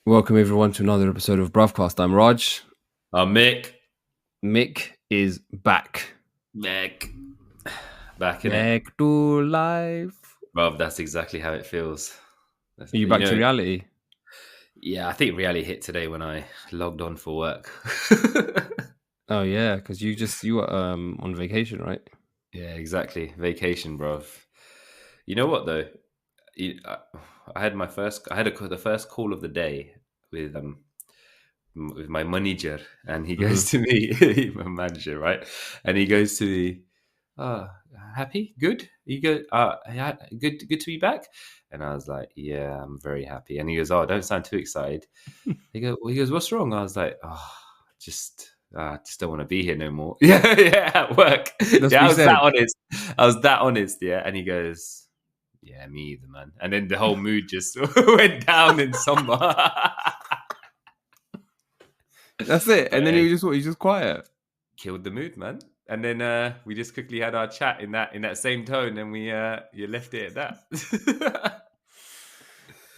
Welcome everyone to another episode of Bruvcast. I'm Raj. Mick. Mick is back. Mick. Back in it. Back to life. Bruv, that's exactly how it feels. Are you back to reality? Yeah, I think reality hit today when I logged on for work. Oh yeah, because you were on vacation, right? Yeah, exactly. Vacation, bruv. You know what though? I had the first call of the day with my manager, and he Mm-hmm. goes to me, my manager, right? And he goes to me, "Oh, happy, good." He goes, yeah, good to be back." And I was like, "Yeah, I'm very happy." And he goes, "Oh, don't sound too excited." He goes, "What's wrong?" I was like, "Oh, just don't want to be here no more." Yeah, yeah, at work. That's what Yeah, I you was that said. honest. I was that honest. Yeah, and he goes, "Yeah, me either, man." And then the whole mood just went down in somber. That's it. But And then hey, you just quiet. killed the mood, man. And then we just quickly had our chat in that same tone, and we you left it at that.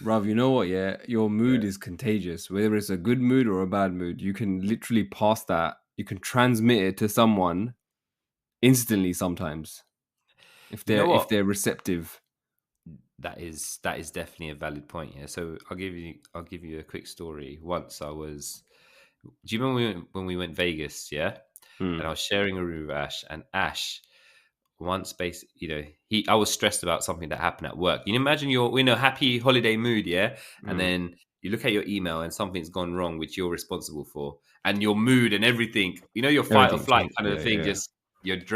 Bruv, you know what? Yeah, your mood Yeah. is contagious. Whether it's a good mood or a bad mood, you can literally pass that. You can transmit it to someone instantly. Sometimes, if You they're know if what? they're receptive. That is definitely a valid point. Yeah. So I'll give you a quick story. Once I was. Do you remember when we went Vegas? Yeah. And I Mm. was sharing a room with Ash, and Ash once I was stressed about something that happened at work. You can imagine you're in a happy holiday mood, yeah, and Mm. then you look at your email and something's gone wrong which you're responsible for, and your mood and everything, your fight or Everything flight changed. kind of Yeah, thing yeah. just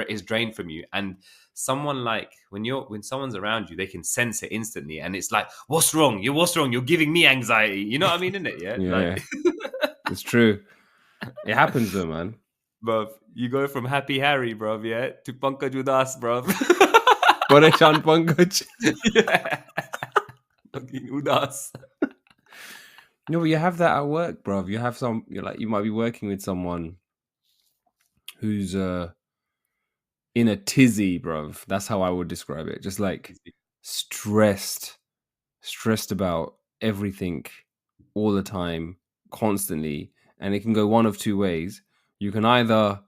is drained from you. And someone like when someone's around you, they can sense it instantly, and it's like, what's wrong, you're giving me anxiety, you know what I mean, isn't it? Yeah, like. Yeah, it's true. It happens though, man. Bruv, you go from happy Harry, bruv, yeah, to Pankaj Udas, bruv. Parechan Pankaj. Yeah. Fucking Udas. No, but you have that at work, bruv. You might be working with someone who's in a tizzy, bruv. That's how I would describe it. Just like stressed, stressed about everything all the time, constantly. And it can go one of two ways. You can either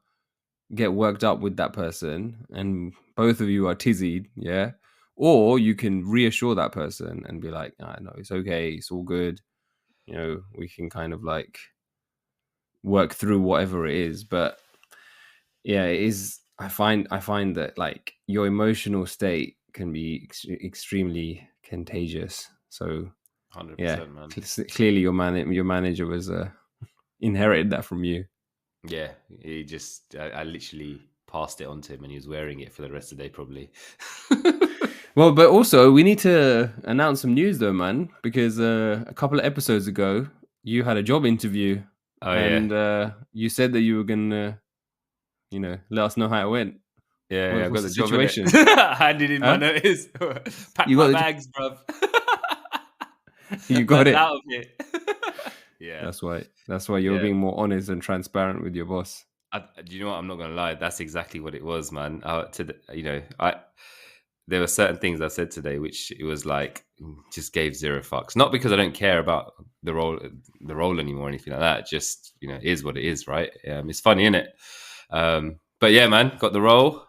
get worked up with that person and both of you are tizzied, yeah? Or you can reassure that person and be like, no, it's okay, it's all good. We can kind of like work through whatever it is. But yeah, it is. I find that like your emotional state can be extremely contagious. So yeah, 100%, man. clearly your manager was inherited that from you. Yeah, I literally passed it on to him and he was wearing it for the rest of the day, probably. Well, but also we need to announce some news though, man, because a couple of episodes ago you had a job interview Oh, yeah. and you said that you were gonna, let us know how it went. Yeah, yeah, I got What's the the job in it. situation? I handed in my Huh? notice. Pack You my got the, bags, bruv. you got Man's it. out of here. Yeah. That's why. That's why you're Yeah. being more honest and transparent with your boss. Do you know what? I'm not gonna lie. That's exactly what it was, man. I there were certain things I said today which it was like just gave zero fucks. Not because I don't care about the role anymore or anything like that. Just it is what it is, right? It's funny, isn't it? But yeah, man, got the role.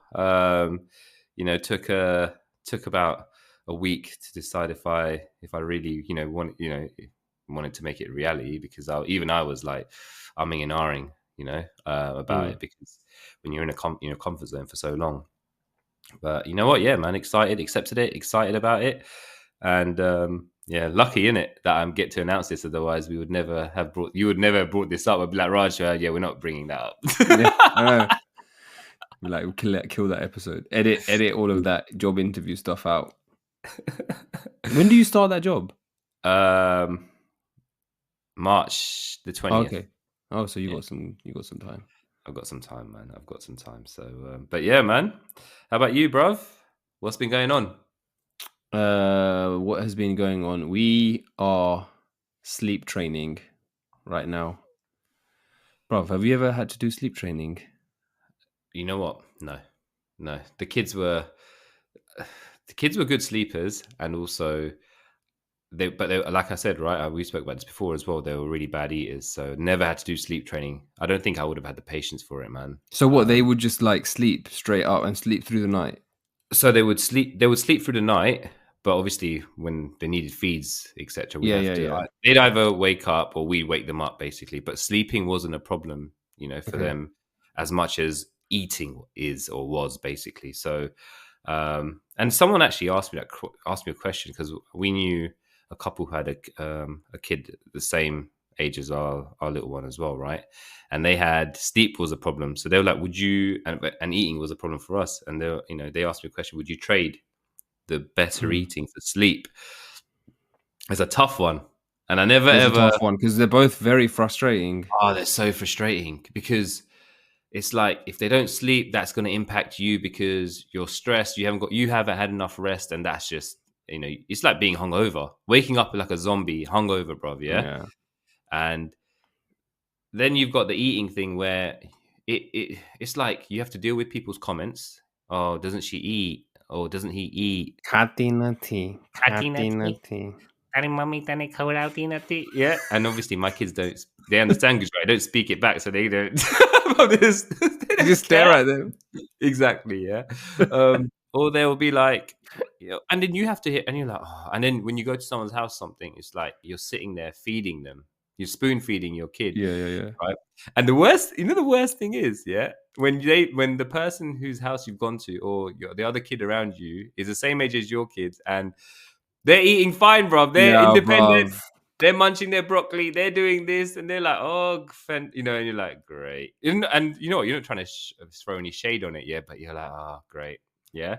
Took about a week to decide if I really wanted to make it a reality, because I was like umming and ahhing, about Mm. it, because when you're in a comfort zone for so long. But you know what? Yeah, man, excited, accepted it, excited about it, and yeah, lucky in it that I get to announce this. Otherwise, you would never have brought this up. I'd be like, Raj, yeah, we're not bringing that Yeah, I up. know. Like we'll kill that episode. Edit all of that job interview stuff out. When do you start that job? um, March the Oh, 20th. okay. Oh, so Yeah, you got some time. I've got some time, man. I've got some time. So, but yeah, man. How about you, bruv? What's been going on? What has been going on? We are sleep training right now. Bro, have you ever had to do sleep training? You know what? No, no. The kids were good sleepers, and also they like I said, right? We spoke about this before as well. They were really bad eaters, so never had to do sleep training. I don't think I would have had the patience for it, man. So what? They would just like sleep straight up and sleep through the night. So they would sleep through the night, but obviously when they needed feeds, etc., we'd Yeah, have yeah, to. yeah. They'd either wake up or we'd wake them up, basically. But sleeping wasn't a problem, for Okay. them as much as eating is or was, basically. So, and someone actually asked me a question because we knew a couple who had a kid the same age as our little one as well, right? And they had sleep was a problem, so they were like, "Would you?" And eating was a problem for us, and they asked me a question: Would you trade the better Hmm. eating for sleep? It's a tough one, and I never It's a ever. tough one because they're both very frustrating. Oh, they're so frustrating because it's like if they don't sleep, that's going to impact you because you're stressed. You haven't had enough rest, and that's just it's like being hungover, waking up like a zombie, hungover, bruv. Yeah, Yeah. and then you've got the eating thing where it's like you have to deal with people's comments. Oh, doesn't she eat? Or doesn't he eat? Catty nutty. Catty Catty nutty. nutty. Daddy, mommy, daddy, kaurauti nutty. Yeah, and obviously my kids don't. They understand Gujarati. I don't speak it back, so they don't. They You don't just stare care. at them. Exactly. Yeah. Or they'll be like, and then you have to hit, and you're like, oh. And then when you go to someone's house, something, it's like you're sitting there feeding them. You're spoon feeding your kid, Yeah, yeah, yeah. right? And the worst thing is, yeah, when the person whose house you've gone to or the other kid around you is the same age as your kids, and they're eating fine, bro. They're Yeah, independent. bruv. They're munching their broccoli. They're doing this, and they're like, "Oh, and you're like, great." And you know what? You're not trying to throw any shade on it, yeah. But you're like, "Oh, great, yeah,"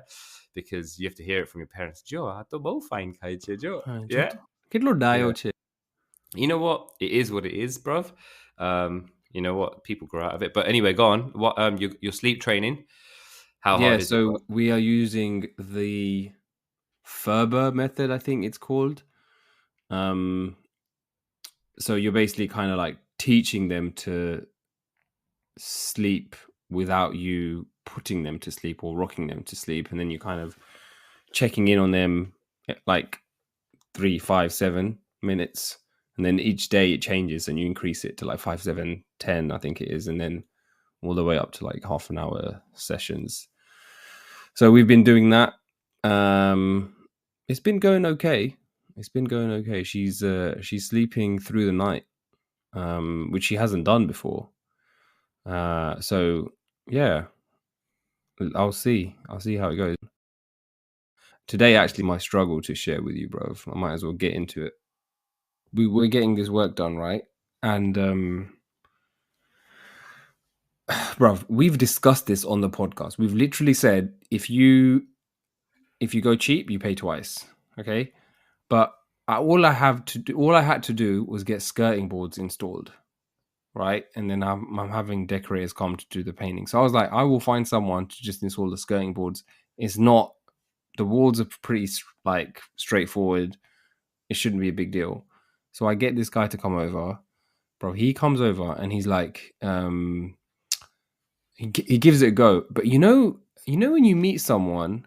because you have to hear it from your parents. Jo, આ તો બહુ fine ખાય છે, Jo. હા, જો Yeah, તો કેટલો ડાયો yeah. છે. You know what? It is what it is, bruv. You know what? People grow out of it. But anyway, go on. What your sleep training? How Yeah, hard is it, bro? so we are using the Ferber method, I think it's called. So you're basically kind of like teaching them to sleep without you putting them to sleep or rocking them to sleep, and then you kind of checking in on them at like 3, 5, 7 minutes, and then each day it changes, and you increase it to like 5, 7, 10, I think it is, and then all the way up to like half an hour sessions. So we've been doing that. It's been going okay. She's sleeping through the night, which she hasn't done before. So yeah, I'll see how it goes. Today, actually, my struggle to share with you, bro. I might as well get into it. We're getting this work done, right? And bro, we've discussed this on the podcast. We've literally said if you go cheap, you pay twice. Okay, but all I had to do was get skirting boards installed, right? And then I'm having decorators come to do the painting. So I was like, I will find someone to just install the skirting boards. It's not, the walls are pretty like straightforward. It shouldn't be a big deal. So I get this guy to come over, bro. He comes over and he's like, he gives it a go. But you know when you meet someone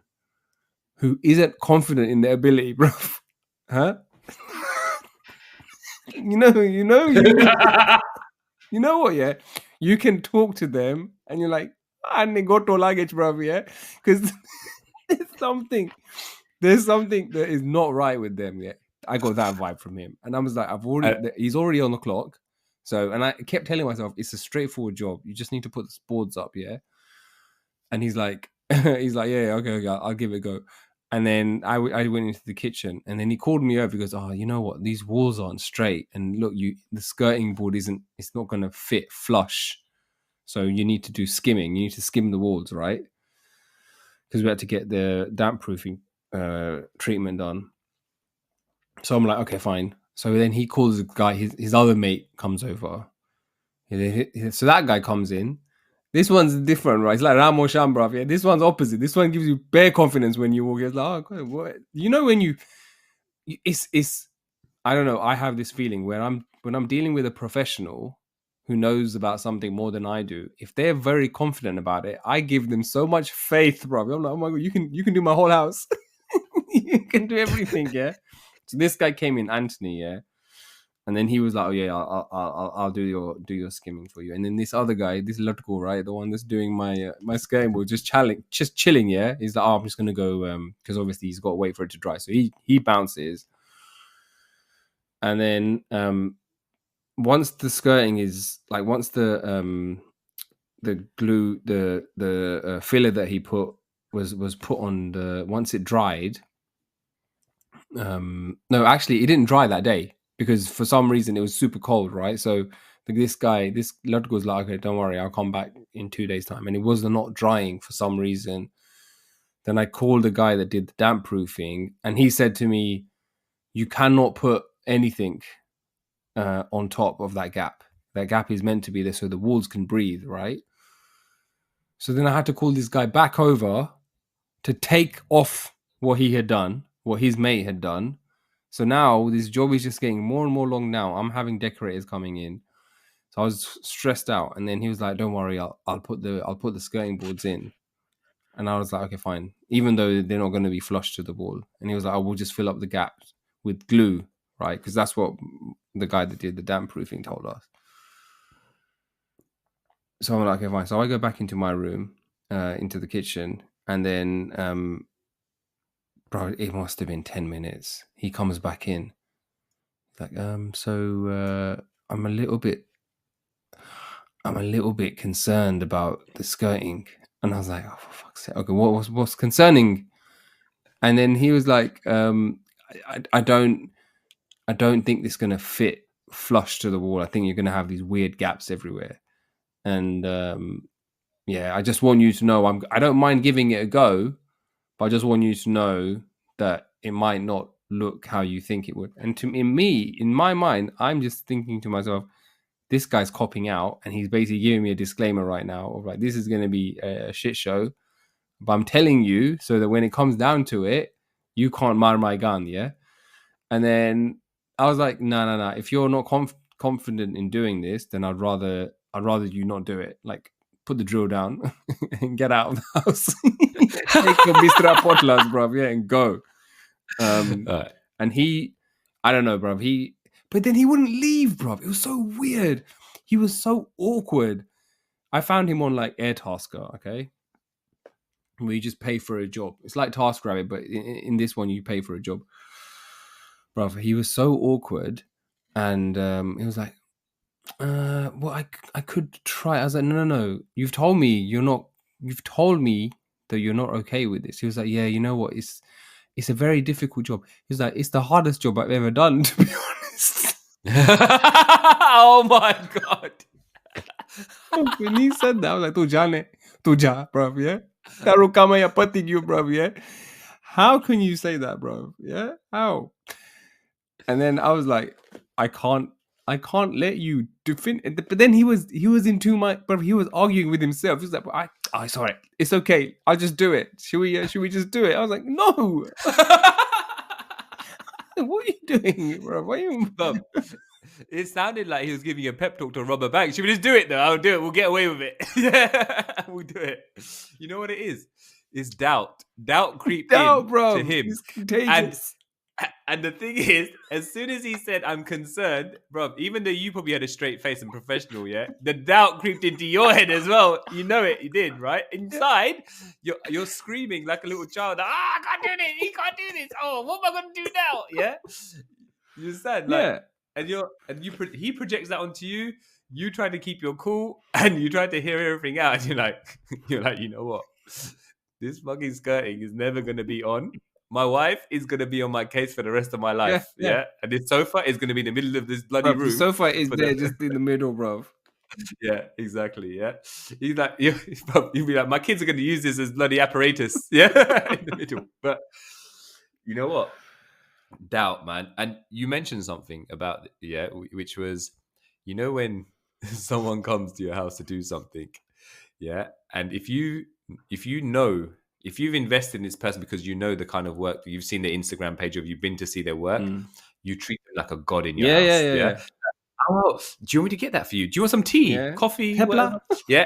who isn't confident in their ability, bro, huh? You know what? Yeah, you can talk to them, and you're like, and they go to luggage, bro. Yeah, because there's something that is not right with them. Yeah, I got that vibe from him, and I was like, he's already on the clock. So, and I kept telling myself, it's a straightforward job. You just need to put the boards up, yeah. And he's like, yeah, okay, I'll give it a go. And then I went into the kitchen, and then he called me over. He goes, "Oh, you know what? These walls aren't straight, and look, the skirting board it's not going to fit flush. So you need to do skimming. You need to skim the walls, right? Because we had to get the damp proofing treatment done." So I'm like, okay, fine. So then he calls the guy. His other mate comes over. So that guy comes in. This one's different, right? It's like Ramo Sham, bruv. Yeah, this one's opposite. This one gives you bare confidence when you walk. It's like, oh, what? You know, when it's. I don't know. I have this feeling when I'm dealing with a professional who knows about something more than I do. If they're very confident about it, I give them so much faith, bruv. I'm like, oh my god, you can do my whole house. You can do everything, yeah. So this guy came in, Anthony, yeah. And then he was like, "Oh yeah, I'll do your skimming for you." And then this other guy, this Lutko, right, the one that's doing my skating board, just chilling. Yeah, he's like, "Oh, I'm just gonna go," because obviously he's got to wait for it to dry. So he bounces, and then once the skirting is like, once the glue, the filler that he put was put on the, once it dried. No, actually, it didn't dry that day because for some reason it was super cold, right? So this guy, this Lud was like, "Okay, don't worry, I'll come back in 2 days' time," and it was not drying for some reason. Then I called the guy that did the damp proofing, and he said to me, "You cannot put anything on top of that gap. That gap is meant to be there so the walls can breathe, right?" So then I had to call this guy back over to take off what he had done, what his mate had done. So now this job is just getting more and more long now. I'm having decorators coming in. So I was stressed out. And then he was like, "Don't worry, I'll put the skirting boards in." And I was like, "Okay, fine." Even though they're not going to be flush to the wall. And he was like, "I will just fill up the gaps with glue," right? Because that's what the guy that did the damp proofing told us. So I'm like, "Okay, fine." So I go back into my room, into the kitchen, and then bro, it must have been 10 minutes. He comes back in. Like, so I'm a little bit concerned about the skirting. And I was like, "Oh, for fuck's sake. Okay, what's concerning?" And then he was like, I don't think this is gonna fit flush to the wall. I think you're gonna have these weird gaps everywhere. And yeah, I just want you to know I don't mind giving it a go, but I just want you to know that it might not look how you think it would. And in my mind, I'm just thinking to myself, this guy's copping out, and he's basically giving me a disclaimer right now of like, this is going to be a shit show, but I'm telling you so that when it comes down to it, you can't mar my gun, yeah. And then I was like, no. If you're not confident in doing this, then I'd rather you not do it. Like, put the drill down and get out of the house. Take your Mr. Potlas, bro, yeah, and go. Right. And I don't know, bro. But then he wouldn't leave, bro. It was so weird. He was so awkward. I found him on like Airtasker, okay, where you just pay for a job. It's like TaskRabbit, but in this one you pay for a job, bro. He was so awkward, and he was like, well, I could try." I was like, no. You've told me that you're not okay with this. He was like, "Yeah, you know what? It's a very difficult job." He was like, "It's the hardest job I've ever done, to be honest." Oh my god. When he said that, I was like, tu ja, bro, yeah. Taruh kama ya pati you, bro, yeah. How can you say that, bro? Yeah, how? And then I was like, I can't let you defend. But then he was into my, but he was arguing with himself. He was like, "I sorry, it's okay. I'll just do it. Should we just do it?" I was like, "No." What are you doing, bro? What are you? It sounded like he was giving a pep talk to rob a bank. Should we just do it though? I'll do it. We'll get away with it. Yeah, we'll do it. You know what it is? It's doubt. Doubt creeped in bro, to him. it's contagious. And the thing is, as soon as he said, "I'm concerned," bro, even though you probably had a straight face and professional, yeah, the doubt creeped into your head as well. You know it, you did, right? Inside, you're screaming like a little child. I can't do this. He can't do this. Oh, what am I gonna do now? Yeah, you understand? Like, Yeah. he projects that onto you. You try to keep your cool, and you try to hear everything out. And you're like, you know what? This fucking skirting is never gonna be on. My wife is going to be on my case for the rest of my life. Yeah. And this sofa is going to be in the middle of this bloody room. The sofa is there just in the middle, bro. Yeah, exactly. Yeah. He's like, you'll be like, my kids are going to use this as bloody apparatus. Yeah. In the middle. But you know what? Doubt, man. And you mentioned something about, which was, when someone comes to your house to do something. Yeah. And if you've invested in this person because you know the kind of work, you've seen their Instagram page, or you've been to see their work, you treat them like a god in your house. Yeah. Oh, do you want me to get that for you? Do you want some tea, coffee, whatever? Yeah.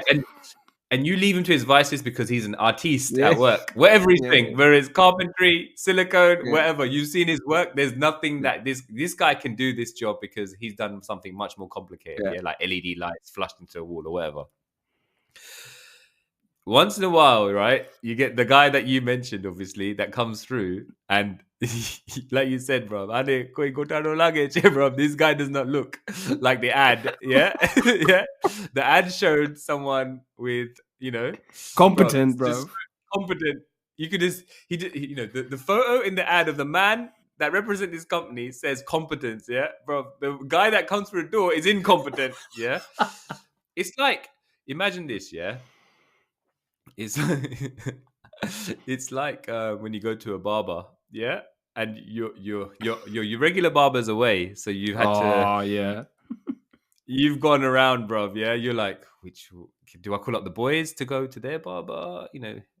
and you leave him to his vices because he's an artiste Yeah. at work, whatever he's Yeah, doing, whether it's carpentry, silicone, yeah, whatever. You've seen his work. There's nothing yeah, that this guy can do this job because he's done something much more complicated. yeah. Yeah, like LED lights flushed into a wall or whatever. Once in a while, right, you get the guy that you mentioned, obviously, that comes through, and like you said, bro, bro, this guy does not look like the ad. Yeah, yeah. The ad showed someone with, bro, Competent, just bro. competent. You could just the photo in the ad of the man that represents this company says competence. Yeah, bro, the guy that comes through the door is incompetent. Yeah, it's like, imagine this. Yeah, it's it's like when you go to a barber, yeah, and your regular barber's away, so Oh yeah. you've gone around, bro. Yeah, you're like, which do I call up the boys to go to their barber?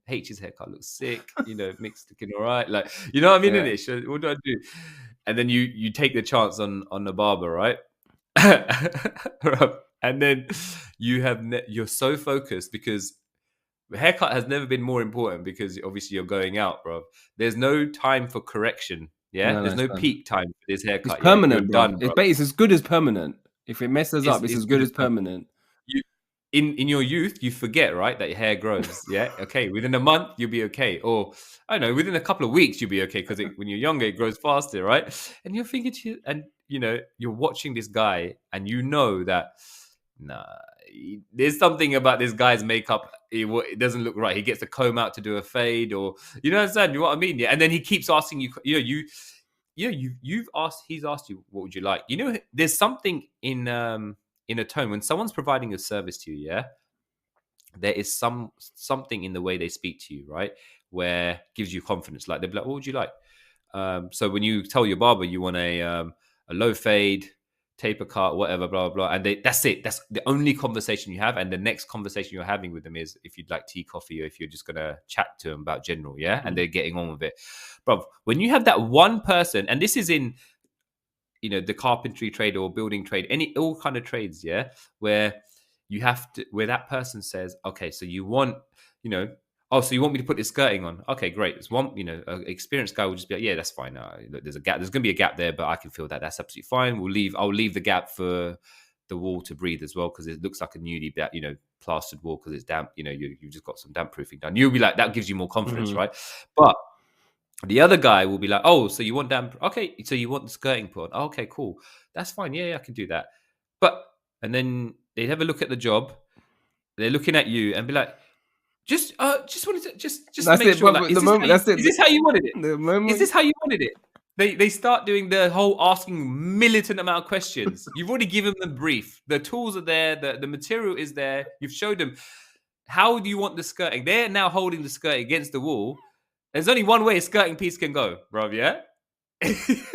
H's haircut looks sick. Mixed looking all right. Like, you know what I mean? In Yeah. it, so what do I do? And then you take the chance on the barber, right? And then you're so focused because the haircut has never been more important because obviously you're going out, bro. There's no time for correction. Yeah, No, there's it's no done. peak time for this It's haircut. Yeah, you're permanent, bro. done, It's bro. but it's as good as permanent. If it messes It's up, it's it's as good good as as done. permanent. You in your youth, you forget, right, that your hair grows. Yeah, okay. Within a month, you'll be okay, or I don't know, within a couple of weeks, you'll be okay because when you're younger, it grows faster, right? And you're thinking and you're watching this guy, and you know that nah, there's something about this guy's makeup. It doesn't look right. He gets a comb out to do a fade, or understand what I mean? Yeah, and then he keeps asking you. You've asked. He's asked you, what would you like? There's something in a tone when someone's providing a service to you. Yeah, there is something in the way they speak to you, right, where gives you confidence. Like they'll be like, "What would you like?" So when you tell your barber you want a low fade, taper cut, whatever, blah blah blah, and that's it. That's the only conversation you have, and the next conversation you're having with them is if you'd like tea, coffee, or if you're just gonna chat to them about general, yeah, and Mm. they're getting on with it, bro. When you have that one person, and this is in the carpentry trade or building trade, all kind of trades, yeah, where you have to, where that person says, okay, so you want, oh, so you want me to put this skirting on? Okay, great. There's one, an experienced guy will just be like, yeah, that's fine. Look, there's a gap. There's going to be a gap there, but I can feel that. That's absolutely fine. I'll leave the gap for the wall to breathe as well because it looks like a newly, plastered wall because it's damp. You've just got some damp proofing done. You'll be like, that gives you more confidence, Mhm. right? But the other guy will be like, "Oh, so you want damp? Okay, so you want the skirting put on? Oh, okay, cool. That's fine. Yeah, I can do that." But and then they have a look at the job. They're looking at you and be like, "Just wanted to just That's make it, sure. bro. Like, The moment that's it. is this how you wanted it? The Is moment this how you wanted it?" They start doing the whole asking militant amount of questions. You've already given them brief. The tools are there. The material is there. You've showed them how do you want the skirting. They're now holding the skirt against the wall. There's only one way a skirting piece can go, bro. Yeah,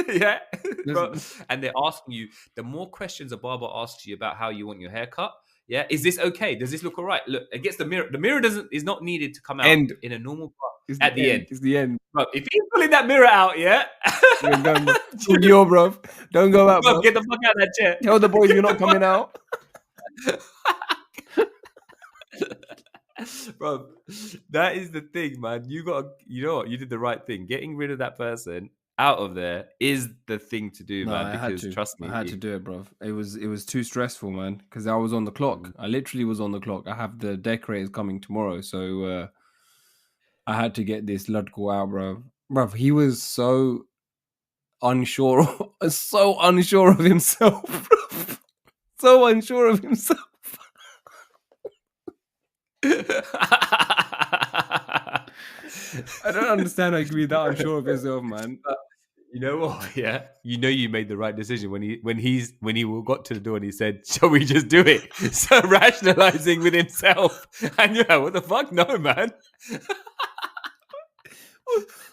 yeah, bro. there's- And they're asking you. The more questions a barber asks you about how you want your haircut, yeah, is this okay? Does this look all right? Look against the mirror. The mirror is not needed to come out end in a normal part is the at the end. end. It's the end. Bro, if he's pulling that mirror out, yeah, You're going, bro. Yo, bro. Don't go out, bro, bro. get the fuck out of that chair. Tell the boys you're not coming out. Bro, that is the thing, man. You know what? You did the right thing. Getting rid of that person out of there is the thing to do, No, man. I had Because to. trust I me, had to do it, bro. It was too stressful, man. Because I was on the clock. I literally was on the clock. I have the decorators coming tomorrow, so I had to get this Ludko out, bro. Bro, he was so unsure, so unsure of himself, bro. So unsure of himself. I don't understand how you can be that unsure of yourself, man. You know what? Yeah, you made the right decision when he got to the door and he said, "Shall we just do it?" So rationalizing with himself, and you're like, "What the fuck? No, man."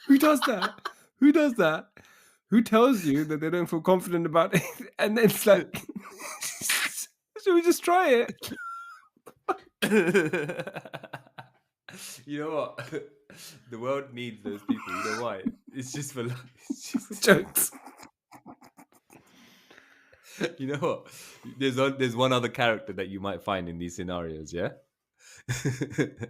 Who does that? Who does that? Who tells you that they don't feel confident about it? And then it's like, should we just try it? You know what? The world needs those people. You know why? It's just for Jokes. You know what? There's one other character that you might find in these scenarios. Yeah,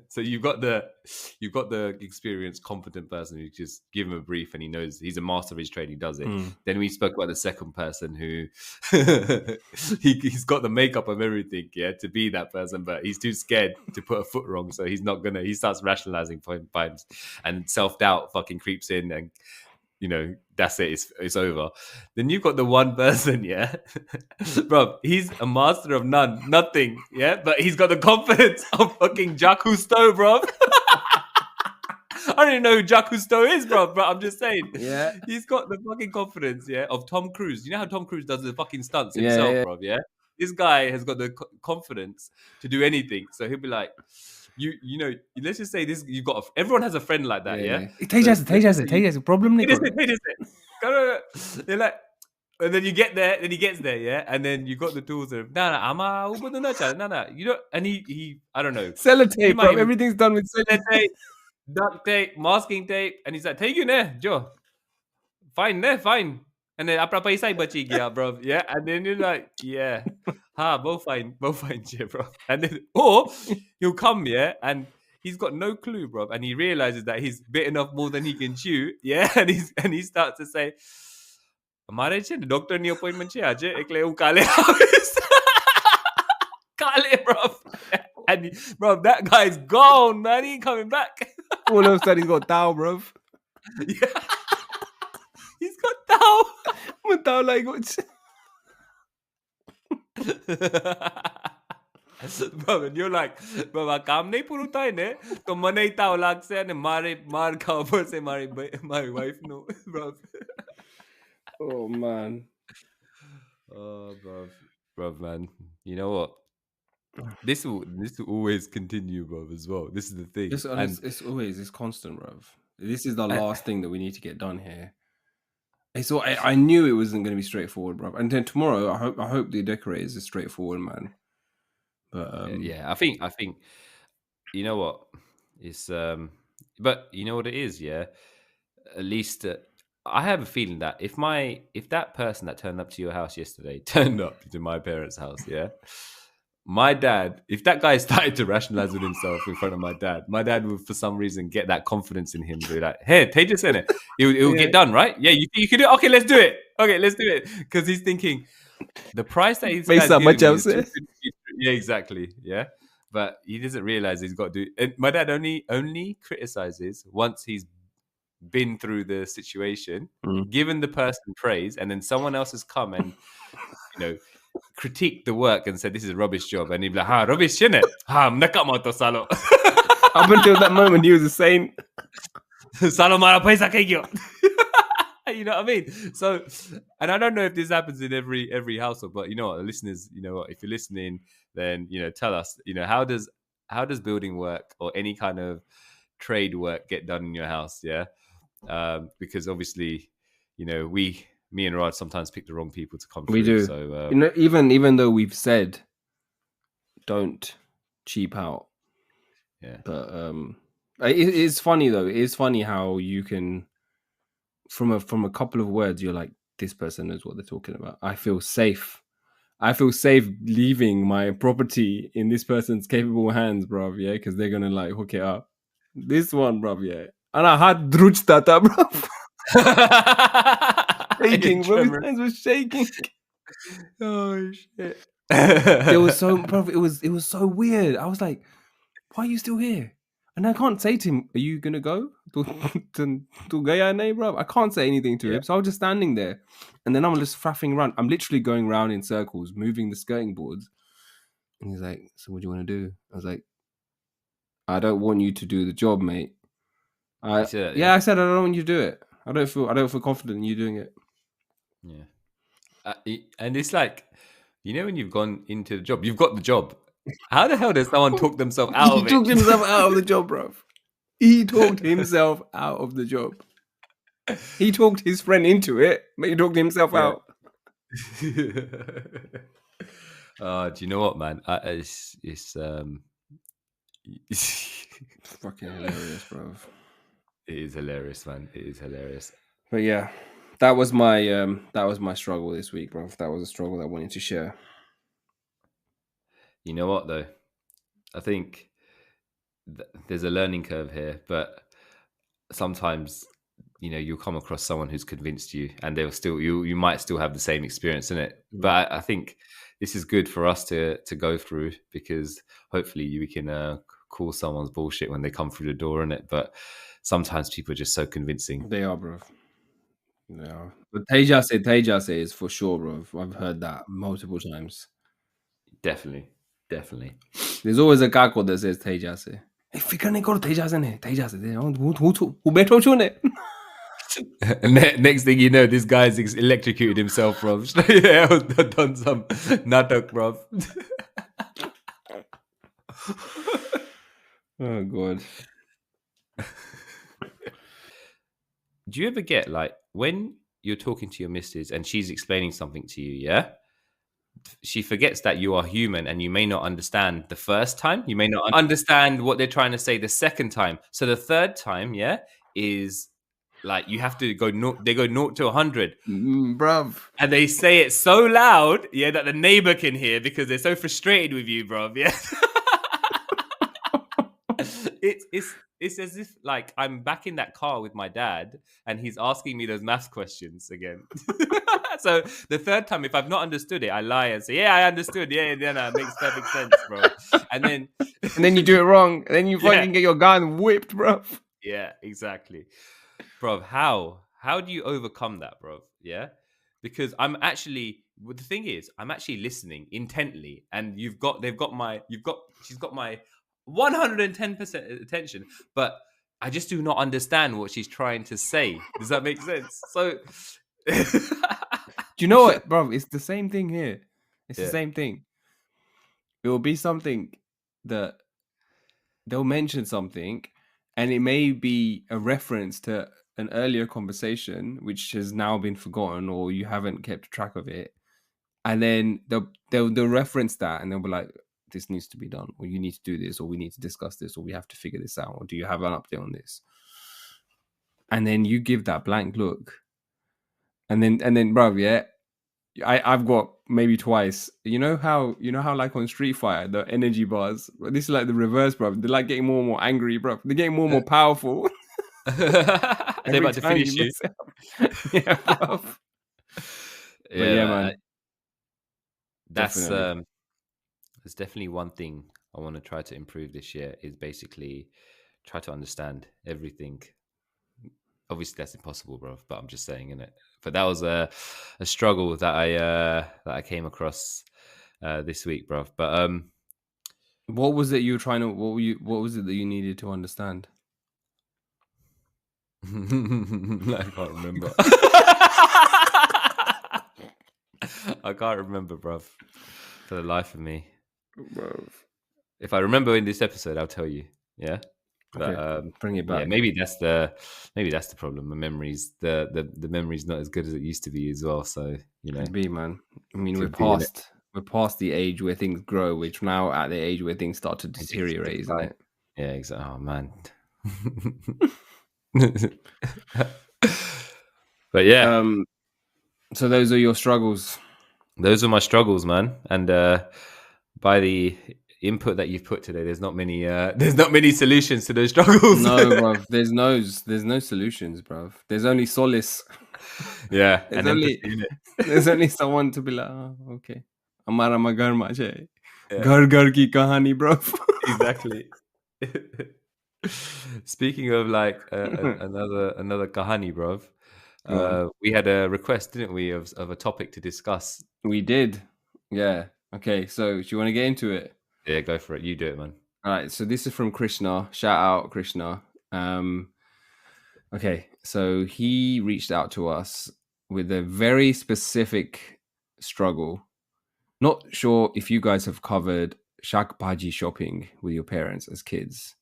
So you've got the experienced, competent person who just give him a brief and he knows he's a master of his trade. He does it. Mm. Then we spoke about the second person who he's got the makeup of everything, yeah, to be that person, but he's too scared to put a foot wrong, so he's not gonna. He starts rationalizing by and self doubt fucking creeps in, and that's it. It's over. Then you've got the one person, yeah, bro. He's a master of nothing, yeah, but he's got the confidence of fucking Jacques Cousteau, bro. I don't even know who Jacques Cousteau is, bro. But I'm just saying, Yeah. he's got the fucking confidence, yeah, of Tom Cruise. You know how Tom Cruise does the fucking stunts Yeah, himself, yeah. bro. Yeah, this guy has got the confidence to do anything. So he'll be like, let's just say this. You've got everyone has a friend like that, yeah. So let's just say Problem It is it. It is it. Go. You're like, and then you get there, then he gets there, yeah, and then you got the tools of ama ubod na cha, no, you know, and he, I don't know, he Sellotape, might bro. even Everything's done with sellotape. tape, duct tape, masking tape, and he's like, take you ne, Jo, fine, and then apa isai bachi gya, bro, yeah, and then you're like, yeah, both fine, yeah, bro, and then or he'll come, yeah, and he's got no clue, bro, and he realizes that he's bitten off more than he can chew, yeah, and he starts to say, "Amare છે ને ડોક્ટરની appointment છે આજે એટલે હું કાલે આવીશ." Kale, bro. And bro, that guy's gone, man. He ain't coming back. All of a sudden, he's got Tao, bro. Yeah. He's got Tao. Tao language. Bro, and you're like, bro, આ કામ નહીં પૂરું થાય ને તો મને તાવ લાગશે અને માર ખાવા પડશે મારી wife નું, bro. Oh man. Oh, bro, man. You know what? This will always continue, bro, as well. This is the thing. It's constant, bro. This is the last thing that we need to get done here. So I knew it wasn't going to be straightforward, bro. And then tomorrow, I hope the decorators is straightforward, man. But yeah, I think you know what? It's but you know what it is, yeah. At least I have a feeling that if that person that turned up to your house yesterday turned up to my parents' house, yeah, my dad, if that guy started to rationalize with himself in front of my dad would for some reason get that confidence in him to be like, hey, take this in it. It will get done, right? Yeah, you can do it. Okay, let's do it. Okay, let's do it. Because he's thinking the price that he's Based on giving much me else, is yeah, exactly. Yeah. But he doesn't realize he's got to do it. My dad only criticizes once he's been through the situation, given the person praise, and then someone else has come and critique the work and said this is a rubbish job, and he'd be like, rubbish, innit? Nakamoto salo. Up until that moment, he was a saint. Salo mara paisa kegyo. You know what I mean? So, and I don't know if this happens in every household, but you know what, the listeners, you know what, if you're listening, then tell us, how does building work or any kind of trade work get done in your house? Yeah, because obviously, me and Rod sometimes pick the wrong people to come through. We do. So even though we've said don't cheap out, yeah. But it's funny though. It is funny how you can, from a couple of words, you're like, this person knows what they're talking about. I feel safe. I feel safe leaving my property in this person's capable hands, bruv. Yeah, because they're gonna like hook it up. This one, bruv. Yeah, and I had druch tata, bruv. Shaking, bro. His hands were shaking. Oh shit! It was so, bruv. It was so weird. I was like, why are you still here? And I can't say to him, are you gonna go to Guyana, bro? I can't say anything to him. So I was just standing there. And then I'm just faffing around. I'm literally going around in circles, moving the skirting boards. And he's like, so what do you want to do? I was like, I don't want you to do the job, mate. I said, I don't want you to do it. I don't feel confident in you doing it. Yeah. And it's like, when you've gone into the job, you've got the job. How the hell does someone talk themselves out of it? He talked himself out of the job, bro. He talked himself out of the job. He talked his friend into it, but he talked himself out. Do you know what, man? It's fucking hilarious, bro. It is hilarious, man. It is hilarious. But yeah, that was my struggle this week, bro. That was a struggle I wanted to share. You know what, though? I think there's a learning curve here, but sometimes you'll come across someone who's convinced you, and they'll still you might still have the same experience in it. Mm. But I think this is good for us to go through, because hopefully we can call someone's bullshit when they come through the door in it. But sometimes people are just so convincing. They are, bro. They are. But Tejase is for sure, bro. I've heard that multiple times. Definitely, definitely. There's always a guy called that says Tejase. Hey, fikr nahi karo, Tejase ne, Tejase de. Who beto chu ne? And next thing you know, this guy's electrocuted himself, bro. Yeah, done some natak, bro. Oh god. Do you ever get like when you're talking to your missus and she's explaining something to you, yeah? She forgets that you are human and you may not understand the first time. You may not understand what they're trying to say the second time. So the third time, yeah, is like you have to go, they go 0 to 100. Bruv. And they say it so loud, yeah, that the neighbor can hear because they're so frustrated with you, bro. Yeah. it's as if like I'm back in that car with my dad and he's asking me those math questions again. So the third time, if I've not understood it, I lie and say, "Yeah, I understood. Yeah, then it makes perfect sense, bro." And then, And then you do it wrong. And then you yeah, fucking get your gun whipped, bruv. yeah, exactly, bro. How do you overcome that, bro? Yeah, because I'm actually. Well, the thing is, I'm actually listening intently, and she's got my 110% attention, but I just do not understand what she's trying to say. Does that make sense? So, Do you know what, bruv? It's the same thing here. It's the yeah, same thing. It will be something that they'll mention something, and it may be a reference to an earlier conversation which has now been forgotten or you haven't kept track of it. And then they'll reference that and they'll be like, this needs to be done, or you need to do this, or we need to discuss this, or we have to figure this out, or do you have an update on this? And then you give that blank look. And then bro, yeah, I've got maybe twice. You know how like on Street Fighter, the energy bars. This is like the reverse, bro. They're like getting more and more angry, bro. They're getting more and more powerful they're every about to time you finish you. mess up. Yeah, bro. But Yeah, yeah, man, that's definitely. there's definitely one thing I want to try to improve this year is basically try to understand everything. Obviously, that's impossible, bro. But I'm just saying, innit? But that was a struggle that I came across this week, bro. But What was it you were trying to? What was it that you needed to understand? I can't remember. I can't remember, bro. For the life of me, Bro. if I remember in this episode, I'll tell you. Yeah. But Okay, bring it yeah, back. maybe that's the problem. The memory's not as good as it used to be as well. So Could be, man. I mean, we're could be in it. past the age where things grow. We're now at the age where things start to deteriorate, isn't Decline. it? Yeah, exactly. Oh man. But yeah, So those are your struggles. those are my struggles, man. And by the input that you've put today, there's not many solutions to those struggles. No, bruv. There's no solutions, bruv. There's only solace. Yeah, There's and empathy only in it. there's only someone to be like, oh, okay. हमारा मगरमच्छ है. Yeah, घर घर की कहानी, bruv. exactly. Speaking of like another kahani, bro. Go on. We had a request, didn't we, of a topic to discuss? We did. Yeah. Okay. So do you want to get into it? Yeah, go for it. You do it, man. All right. So this is from Krishna. Shout out Krishna. Okay. So he reached out to us with a very specific struggle. Not sure if you guys have covered shak bhaji shopping with your parents as kids.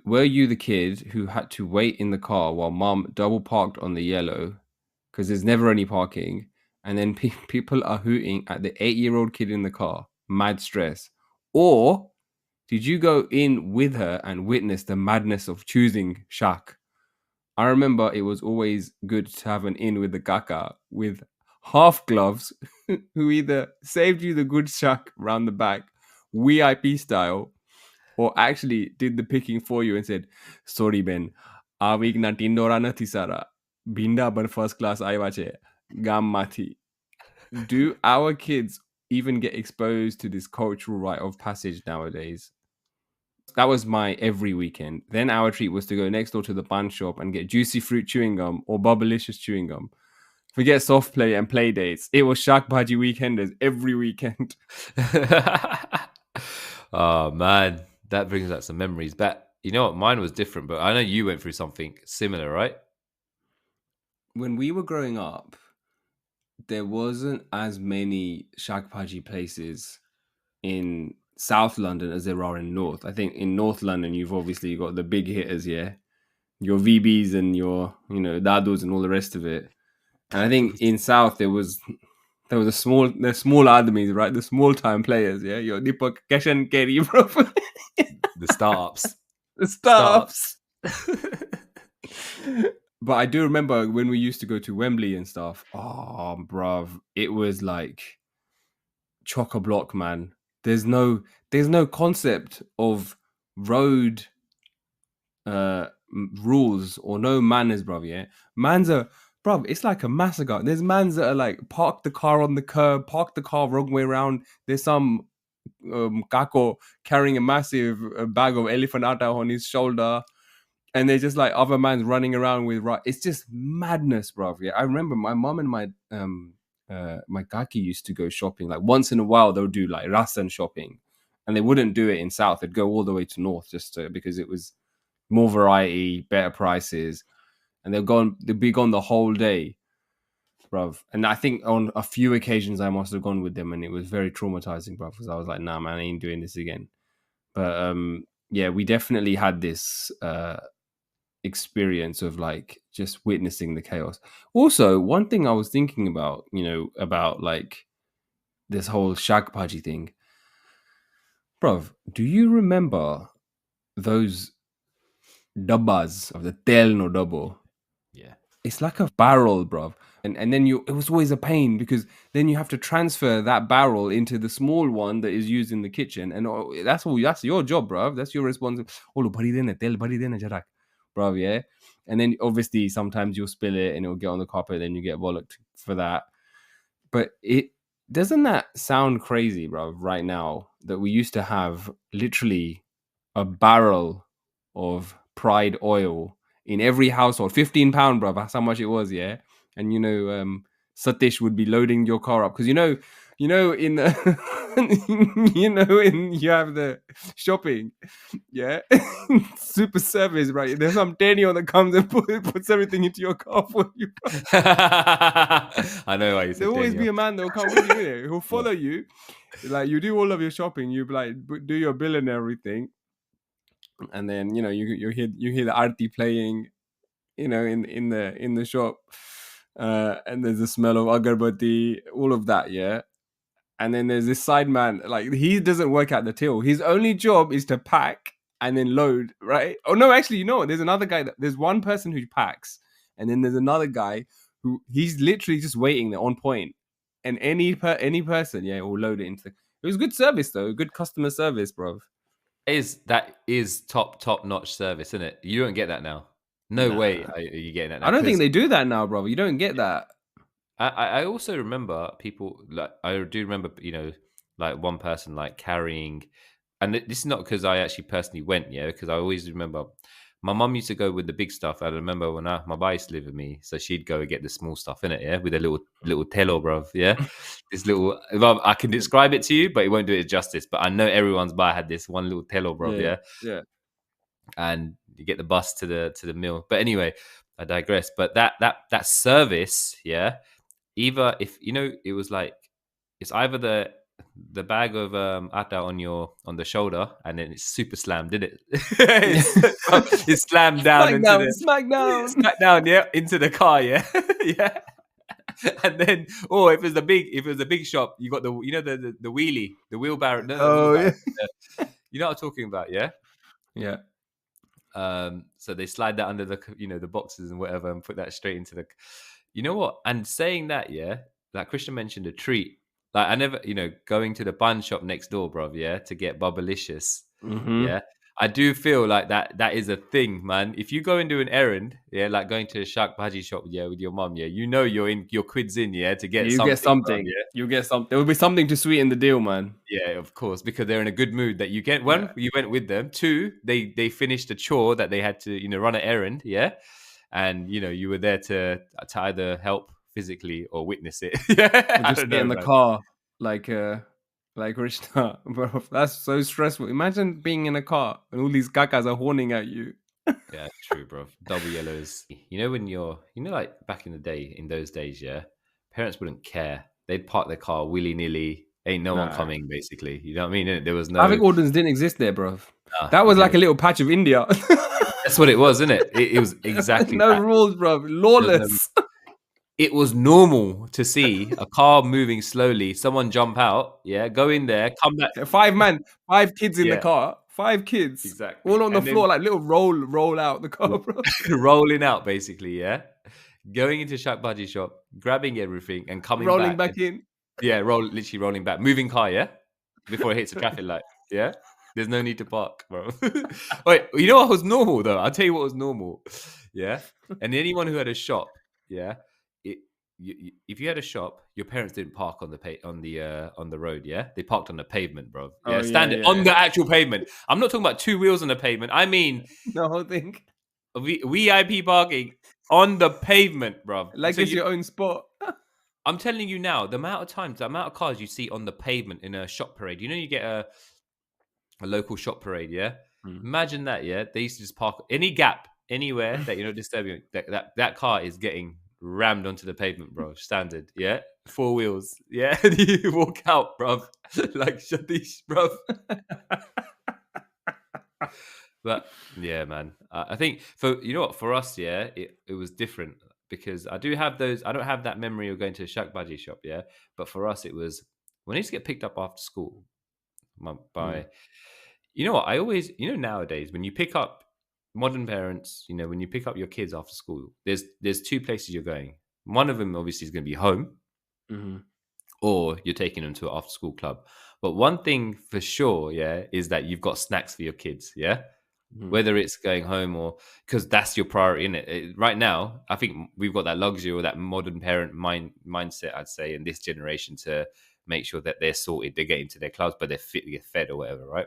Were you the kid who had to wait in the car while mom double parked on the yellow because there's never any parking, and then people are hooting at the 8-year-old kid in the car, mad stress? Or did you go in with her and witness the madness of choosing shak? I remember it was always good to have an in with the kaka with half gloves who either saved you the good shak round the back, VIP style, or actually did the picking for you and said, "Sorry, Ben, આ વીકના ટિંડોરા નથી સારા. ભીંડા પર first class આવ્યા છે ગામમાંથી." Do our kids even get exposed to this cultural rite of passage nowadays? That was my every weekend. Then our treat was to go next door to the bun shop and get juicy fruit chewing gum or bubblicious chewing gum. Forget soft play and play dates. It was Shak Bhaji weekenders every weekend. Oh man, that brings back some memories. But you know what? Mine was different, but I know you went through something similar, right? When we were growing up, there wasn't as many Shak Bhaji places in South London as there are in North. I think in North London, you've obviously got the big hitters, yeah, your VBs and your Dadus and all the rest of it. And I think in South there was the small armies, right? The small time players, yeah. Your Deepak Kashan Kerry, bro. The startups. The startups. But I do remember when we used to go to Wembley and stuff. Oh, bruv, it was like chock a block, man. There's no concept of road rules or no manners, bruv. Yeah, mans are, bruv. It's like a massacre. There's mans that are like park the car on the curb, park the car wrong way around. There's some kako carrying a massive bag of elephant atta on his shoulder, and they're just like other mans running around with right. It's just madness, bruv. Yeah, I remember my mom and my kaki used to go shopping. Like once in a while, they'll do like rasan shopping, and they wouldn't do it in South. They'd go all the way to North because it was more variety, better prices, and they'd be gone the whole day, bruv. And I think on a few occasions I must have gone with them, and it was very traumatizing, bruv, because I was like, nah, man, I ain't doing this again. But yeah, we definitely had this experience of like just witnessing the chaos. Also, one thing I was thinking about, about like this whole Shag Paji thing, bruv, do you remember those dabbas of the tel no double? Yeah. It's like a barrel, bruv. And then it was always a pain because then you have to transfer that barrel into the small one that is used in the kitchen. And that's your job, bruv. That's your responsibility. Oh, bhari dena, tel bhari dena jarak, bruv, yeah? And then obviously sometimes you'll spill it and it'll get on the carpet, then you get bollocked for that. But it doesn't that sound crazy, bruv, right now that we used to have literally a barrel of Pride oil in every household. £15, bruv. That's how much it was, yeah. And Satish would be loading your car up because in the, you have the shopping, yeah, super service, right? There's some Daniel that comes and puts everything into your car for you. I know why you said There'll always Daniel. be a man that'll come with you, innit? Who'll follow you. Like you do all of your shopping, you like do your bill and everything, and then you hear the arti playing, in the shop, and there's the smell of agarbatti, all of that, yeah. And then there's this side man, like he doesn't work at the till. His only job is to pack and then load, right? Oh no, actually, there's another guy. There's one person who packs, and then there's another guy who he's literally just waiting there on point, and any person, yeah, will load it into the. It was good service though, good customer service, bro. That is top notch service, isn't it? You don't get that now. No way Nah, are you getting that now. I don't think Because they do that now, bro. You don't get that. I also remember people, like, I do remember, like one person like carrying, and this is not because I actually personally went, yeah, because I always remember my mum used to go with the big stuff. I remember when my mum used to live with me, so she'd go and get the small stuff in it, yeah, with a little telo, bruv, yeah, this little. Well, I can describe it to you, but it won't do it justice. But I know everyone's bar had this one little telo, bruv, Yeah, yeah, yeah. and you get the bus to the mill. But anyway, I digress. But that service, yeah, either if it was like it's either the bag of atta on the shoulder, and then it's super slammed, did it? It's slammed down into Smackdown, the Smackdown. smack down, yeah, into the car, yeah, yeah. And then, or if it was a big shop, you got the wheelie, the wheelbarrow, no, not Oh wheelbarrow. yeah, You know what I'm talking about, yeah. yeah. So they slide that under the boxes and whatever, and put that straight into the. You know what? And saying that, yeah, like Christian mentioned a treat. Like I never, going to the bun shop next door, bro, yeah, to get bubblicious, Mm-hmm. yeah. I do feel like that is a thing, man. If you go and do an errand, yeah, like going to a shark bhaji shop, yeah, with your mum, yeah, you know you're in your quid's in, yeah, to get You get something, bruv, something. yeah. You get something. There will be something to sweeten the deal, man. Yeah, of course, because they're in a good mood that you get. One, Yeah. you went with them. Two, they finished a chore that they had to, run an errand, yeah. And you were there to either help physically or witness it. Yeah, Or I just don't get know, in the man. car like Rishna, bro. That's so stressful. Imagine being in a car and all these gagas are horning at you. Yeah, true, bro. Double yellows. When like back in the day, in those days, yeah, parents wouldn't care. They'd park their car willy nilly. Ain't no one Nah. coming, basically. You know what I mean? There was Traffic no, orders didn't exist there, bro. That it was like didn't. a little patch of India. That's what it was, isn't it? It was exactly No that. rules, bro. There was no. Lawless. It was normal to see a car moving slowly, someone jump out, yeah, go in there, come back. Five man, 5 kids in the Yeah, car. 5 kids. exactly. All on the And then floor, like little roll out the car, bro. rolling out, basically, yeah. Going into Shakbaji shop, grabbing everything, and coming Rolling back. back in. Yeah, literally rolling back, moving car, yeah, before it hits a traffic light, yeah. There's no need to park, bro. Wait, you know what was normal though? I'll tell you what was normal, yeah. And anyone who had a shop, yeah, it, if you had a shop, your parents didn't park on on the road, yeah. They parked on the pavement, bro. Oh Yeah, yeah, standing yeah, on yeah. the actual pavement. I'm not talking about two wheels on the pavement. I mean The whole thing. VIP parking on the pavement, bro. Like So it's your own spot. I'm telling you now, the amount of cars you see on the pavement in a shop parade. You get a local shop parade, yeah. Mm. Imagine that, yeah. They used to just park any gap anywhere that disturbing. That car is getting rammed onto the pavement, bro. Standard, yeah. Four wheels, yeah. And you walk out, bro, like Shadish, bro. But yeah, man. I think for us, yeah, it was different because I do have those. I don't have that memory of going to a Shak Bhaji shop, yeah. But for us, it was when I used to get picked up after school Mm. by. You know what? I always, nowadays when you pick up modern parents, when you pick up your kids after school, there's two places you're going. One of them obviously is going to be home, Mhm. or you're taking them to an after school club. But one thing for sure, yeah, is that you've got snacks for your kids, yeah. Mhm. Whether it's going home or because that's your priority in it. Right now, I think we've got that luxury or that modern parent mindset, I'd say, in this generation to make sure that they're sorted, they're getting to their clubs, but they're fit, get fed or whatever, right?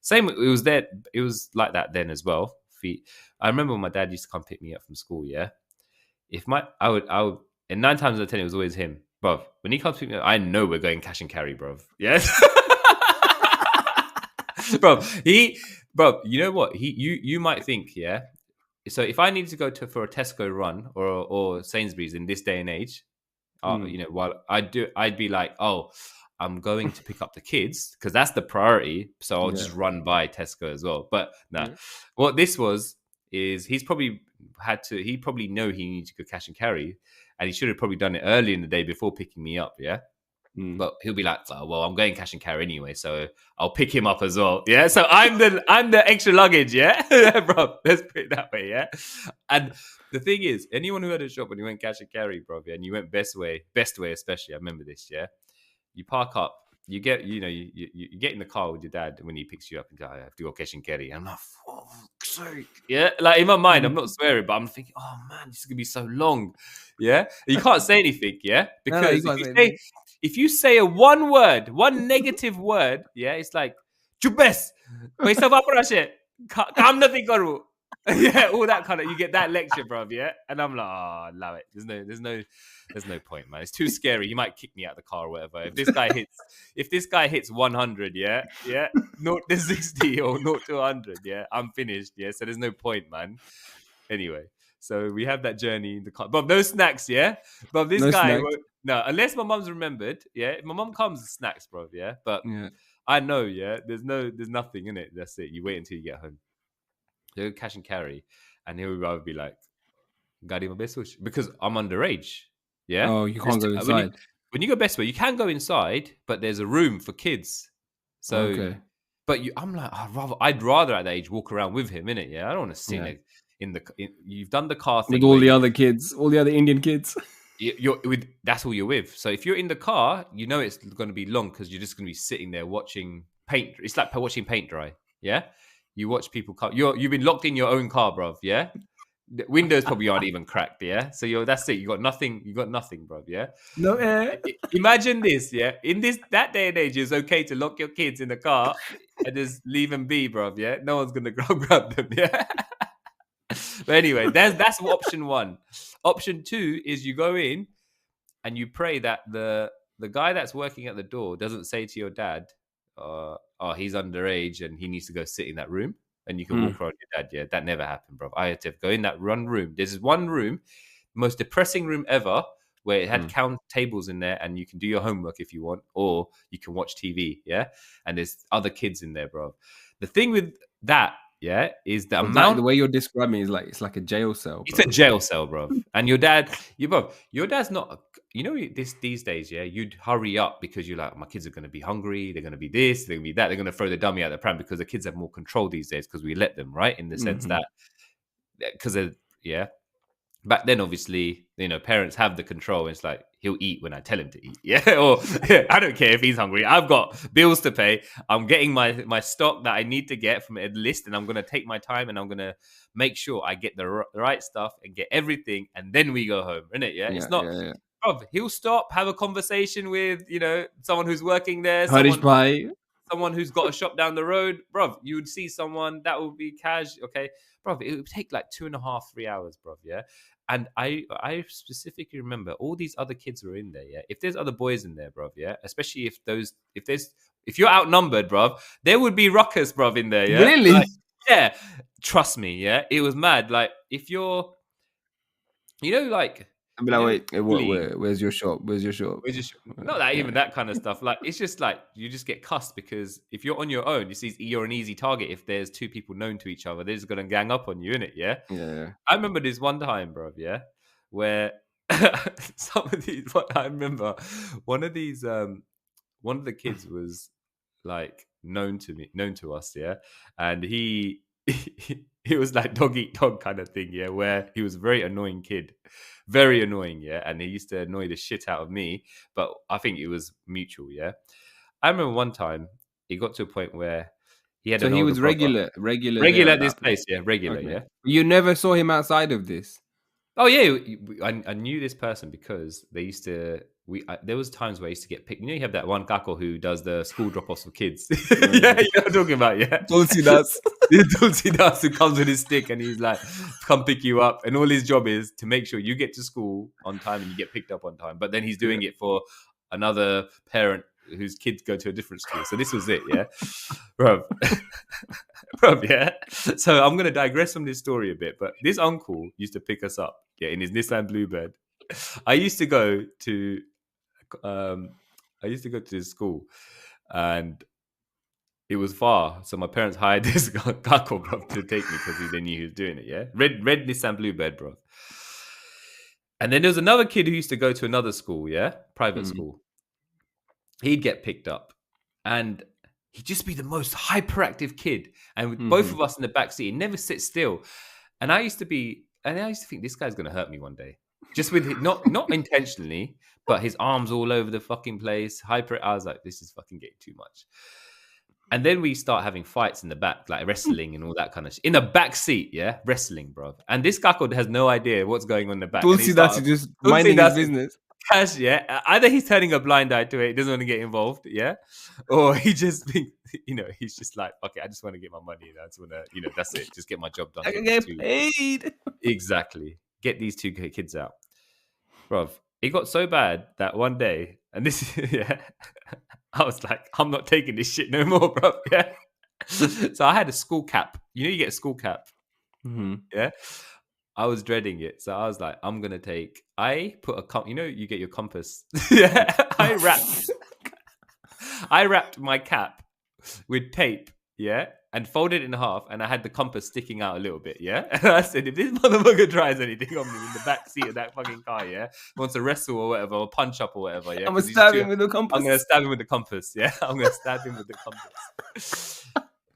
Same, it was there. It was like that then as well. I remember when my dad used to come pick me up from school. Yeah, if my I would, and 9 times out of 10 it was always him, bro. When he comes to pick me up, I know we're going cash and carry, bro. Yes, bro. You know what? You might think, yeah. So if I need to go for a Tesco run or Sainsbury's in this day and age, Mm. while I'd be like, oh, I'm going to pick up the kids because that's the priority. So I'll Yeah. just run by Tesco as well. But nah, Yeah. what this was is he's probably he probably know he needs to go cash and carry, and he should have probably done it early in the day before picking me up. Yeah. Mm. But he'll be like, oh, well, I'm going cash and carry anyway, so I'll pick him up as well. Yeah. So I'm the extra luggage. Yeah, bro. Let's put it that way. Yeah. And the thing is, anyone who had a shop when you went cash and carry, bro, yeah, and you went best way especially. I remember this. Yeah. You park up. You get, you get in the car with your dad when he picks you up and go, I have to go cash and carry. I'm like, for fuck's sake. Yeah. Like in my mind, I'm Mm. not swearing, but I'm thinking, oh man, this is going to be so long. Yeah. And you can't say anything. Yeah. No, you Because can't say anything. if you say one negative word, yeah, it's like, Chubes, paisa vaprashe, kam nathi karu. Yeah, all that kind of, you get that lecture, bro. Yeah. And I'm like, oh, love it. There's no point, man. It's too scary. He might kick me out of the car or whatever. If this guy hits 100, yeah, 0 to 60 or 0 to 100, yeah, I'm finished. Yeah. So there's no point, man. Anyway, so we have that journey in the car. But no snacks, yeah? But this No guy, snacks. no, unless my mum's remembered, yeah? If my mum comes, snacks, bro, yeah? But Yeah. I know, yeah? There's nothing in it. That's it. You wait until you get home. They go cash and carry, and he'll rather be like, Gadi my best wish. Because I'm underage, yeah? Oh, you can't go inside. When you go best way, you can go inside, but there's a room for kids. So Okay. but I'm like, I'd rather at that age walk around with him, innit? Yeah, I don't want to sit Yeah. you've done the car With thing all where the other kids, all the other Indian kids. you're with. That's all you're with. So if you're in the car, you know it's going to be long because you're just going to be sitting there watching paint. It's like watching paint dry. Yeah. You watch people come. You've been locked in your own car, bruv. Yeah. The windows probably aren't even cracked. Yeah. So that's it. You got nothing. You got nothing, bruv. Yeah. No air. Imagine this. Yeah. In that day and age, it's okay to lock your kids in the car and just leave them be, bruv. Yeah. No one's gonna grab them. Yeah. But anyway, that's option one. Option two is you go in and you pray that the guy that's working at the door doesn't say to your dad, "Oh, he's underage and he needs to go sit in that room," and you can Mm, walk around your dad. Yeah, that never happened, bro. I had to go in that one room. There's one room, most depressing room ever, where it had mm. count tables in there, and you can do your homework if you want, or you can watch TV. Yeah, and there's other kids in there, bro. The thing with that, yeah, is the So it's like the amount. way you're describing is like it's like a jail cell, It's a bro. jail cell, bro. And your dad's not. These days, yeah, you'd hurry up because you're like, my kids are going to be hungry. They're going to be this. They're going to be that. They're going to throw the dummy out the pram because the kids have more control these days because we let them, right? In the sense Hmm. that because yeah, back then, obviously, parents have the control. It's like he'll eat when I tell him to eat. Yeah. Or I don't care if he's hungry. I've got bills to pay. I'm getting my stock that I need to get from a list, and I'm gonna take my time and I'm gonna make sure I get the right stuff and get everything, and then we go home, isn't it? Yeah. Yeah, It's not. yeah, yeah. Bro, he'll stop, have a conversation with someone who's working there, Harish Bhai. someone who's got a shop down the road, bro. You would see someone that would be cash, okay, bro. It would take like 2.5, 3 hours, bro. Yeah, and I specifically remember all these other kids were in there. Yeah, if there's other boys in there, bro. Yeah, especially if you're outnumbered, bro, there would be ruckus, bro, in there. Yeah, Really? like yeah, trust me. Yeah, it was mad. Like if you're, like I'd be like, in wait, what? bullying. Where's your shop? Where's your shop? We're just not that Yeah, even that kind of stuff. Like it's just like you just get cussed because if you're on your own, you're an easy target. If there's two people known to each other, they're just gonna gang up on you, innit? Yeah. yeah, yeah. I remember this one time, bro. Yeah, where some of these. What I remember, one of these, one of the kids was like known to us. Yeah, and he was like dog eat dog kind of thing. Yeah, where he was a very annoying kid, very annoying. Yeah, and he used to annoy the shit out of me. But I think it was mutual. Yeah, I remember one time it got to a point where he had So an he older was brother. regular there Regular at at this that place. place, yeah, regular, Okay. yeah. You never saw him outside of this. Oh yeah, I knew this person because they used to. There was times where I used to get picked. You have that one kako who does the school drop-offs for kids. Yeah, Yeah, yeah. you know what I'm talking about. Yeah, Don't see that. the Dulce does who comes with his stick and he's like, "Come pick you up," and all his job is to make sure you get to school on time and you get picked up on time. But then he's Yeah. doing it for another parent whose kids go to a different school. So this was it, yeah, bro. Bro, yeah. So I'm gonna digress from this story a bit, but this uncle used to pick us up, yeah, in his Nissan Bluebird. I used to go to, um, I used to go to this school, and it was far, so my parents hired this kako, bro, to take me because they knew he was doing it. Yeah, red Nissan Bluebird, bro. And then there was another kid who used to go to another school, yeah, private Mm, school. He'd get picked up, and he'd just be the most hyperactive kid, and with both mhm. of us in the back seat, he'd never sit still. And I used to think this guy's gonna hurt me one day, just with not intentionally, but his arms all over the fucking place. Hyper, I was like, this is fucking getting too much. And then we start having fights in the back, like wrestling and all that kind of shit. In the back seat, yeah, wrestling, bro. And this guy has no idea what's going on in the back. Don't And he see that. started, He's just don't say minding his that. business. Cash, yeah. Either he's turning a blind eye to it, he doesn't want to get involved, yeah, or he just think, he's just like, okay, I just want to get my money. I just want to, that's it. Just get my job done. I Get can these get two paid. exactly. Get these two kids out, bro. It got so bad that one day, and this, yeah, I was like, I'm not taking this shit no more, bro. Yeah. So I had a school cap. You get a school cap, Hmm. yeah. I was dreading it, so I was like, I'm gonna take. I put you get your compass. Yeah, I wrapped my cap with tape, yeah, and folded it in half, and I had the compass sticking out a little bit, yeah. And I said, if this motherfucker tries anything on me in the back seat of that fucking car, yeah, wants to wrestle or whatever, or punch up or whatever, yeah, I'm gonna 'cause he's stab too. him with a I'm gonna compass. stab him with the compass, yeah. I'm gonna stab him with the compass,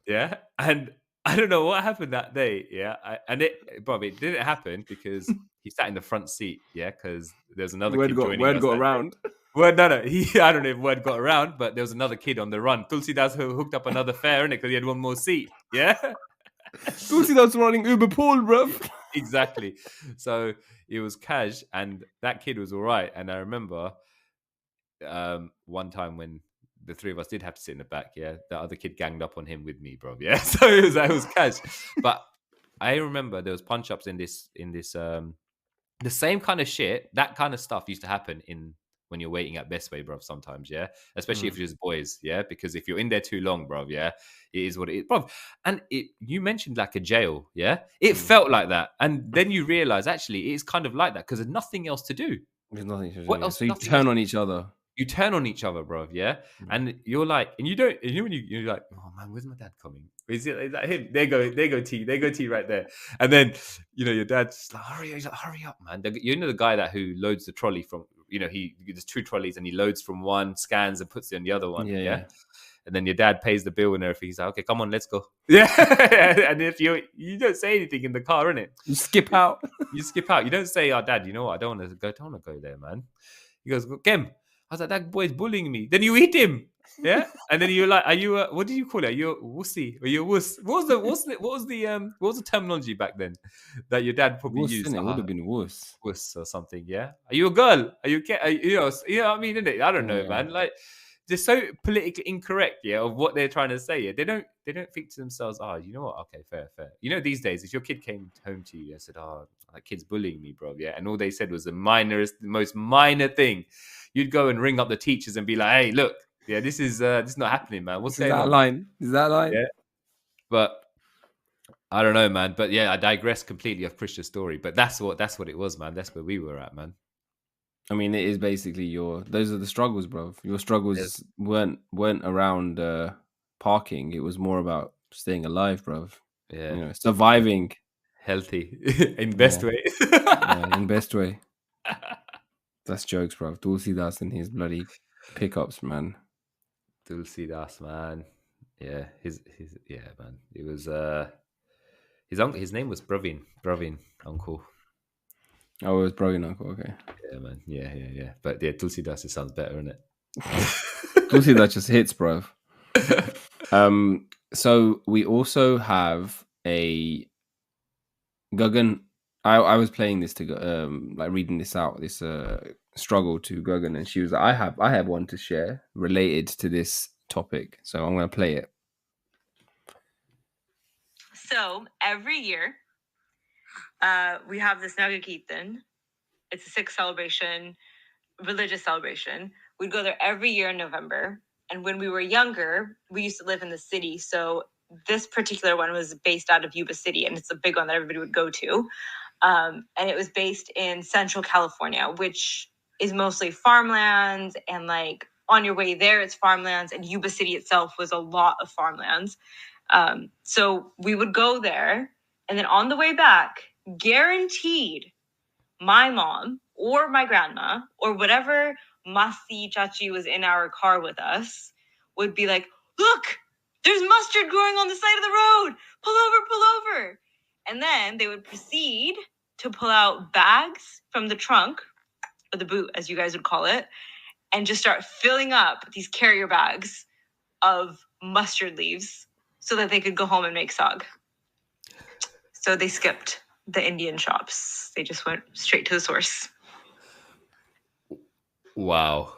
yeah. And I don't know what happened that day, yeah. It didn't happen because he sat in the front seat, yeah, because there's another kid joining Word us got that day. around. Well, no. I don't know if word got around, but there was another kid on the run. Tulsi Das hooked up another fare, innit? Because he had one more seat. Yeah. Tulsi that's running Uber pool, bruv. Yeah, exactly. So it was Cash, and that kid was all right. And I remember one time when the three of us did have to sit in the back, yeah, the other kid ganged up on him with me, bro. Yeah, so it was Cash. But I remember there was punch ups in this the same kind of shit, that kind of stuff used to happen in when you're waiting at Best Way, bro. Sometimes, yeah, especially if Mm. you're just boys, yeah, because if you're in there too long, bro, yeah, it is what it is, bro. And you mentioned like a jail, yeah, it Mm. felt like that, and then you realize actually it's kind of like that because there's nothing else to do. There's nothing to do. What Yeah. else? So you Nothing else turn to on do. each other. You turn on each other, bro. Yeah, Mm. and you're like, and you don't, and you when you're like, oh man, where's my dad coming? Is that him? There go T right there. And then your dad's like, hurry, he's like, hurry up, man. The guy that who loads the trolley from, he there's two trolleys and he loads from one, scans and puts it on the other one. Yeah, Yeah, yeah. and then your dad pays the bill and everything. He's like, okay, come on, let's go. Yeah, and if you don't say anything in the car, innit? You skip out. You skip out. You don't say, "Oh, Dad, you know what? I don't want to go. Don't want to go there, man." He goes, "Kem." I was like, "That boy's bullying me." Then you hit him, yeah. And then you're like, "Are you? What did you call it? Are you a wussy? Are you a wuss?" What was the terminology back then that your dad probably Wuss, used? innit? Would have been wuss. Wuss or something. Yeah. Are you a girl? You know what I mean? Innit? I don't know, Yeah. man. Like they're so politically incorrect, yeah, of what they're trying to say. Yeah, they don't think to themselves, oh, you know what? Okay, fair, fair. These days, if your kid came home to you and said, oh, that kid's bullying me, bro, yeah, and all they said was the most minor thing, you'd go and ring up the teachers and be like, hey, look, yeah, this is not happening, man. What's This is going that on? line. Is that line? Yeah, but I don't know, man. But yeah, I digress completely off Christian's story. But that's what it was, man. That's where we were at, man. I mean, it is basically those are the struggles, bro. Your Yes. struggles weren't around parking. It was more about staying alive, bro. Yeah, Surviving. healthy in Yeah, best way. yeah, in best way. That's jokes, bro. Tulsi Das and his bloody pickups, man. Tulsi Das, man. Yeah, his yeah, man. It was his uncle. His name was Bravin, uncle. Oh, it was bro, uncle. Okay. Yeah, man. Yeah. But yeah, Tulsi Das. It sounds better, isn't Tulsi that just hits, bro. it? So we also have a Guggen. I was playing this to like reading this out, this struggle to Guggen, and she was like, I have one to share related to this topic, so I'm gonna play it. So every year, we have this Nagakirtan. It's a Sikh celebration, religious celebration. We'd go there every year in November. And when we were younger, we used to live in the city. So this particular one was based out of Yuba City, and it's a big one that everybody would go to. And it was based in Central California, which is mostly farmlands. And like on your way there, it's farmlands. And Yuba City itself was a lot of farmlands. So we would go there. And then on the way back, guaranteed, my mom or my grandma or whatever Masi Chachi was in our car with us would be like, look, there's mustard growing on the side of the road. Pull over. And then they would proceed to pull out bags from the trunk, or the boot, as you guys would call it, and just start filling up these carrier bags of mustard leaves so that they could go home and make sag. So they skipped the Indian shops. They just went straight to the source. Wow,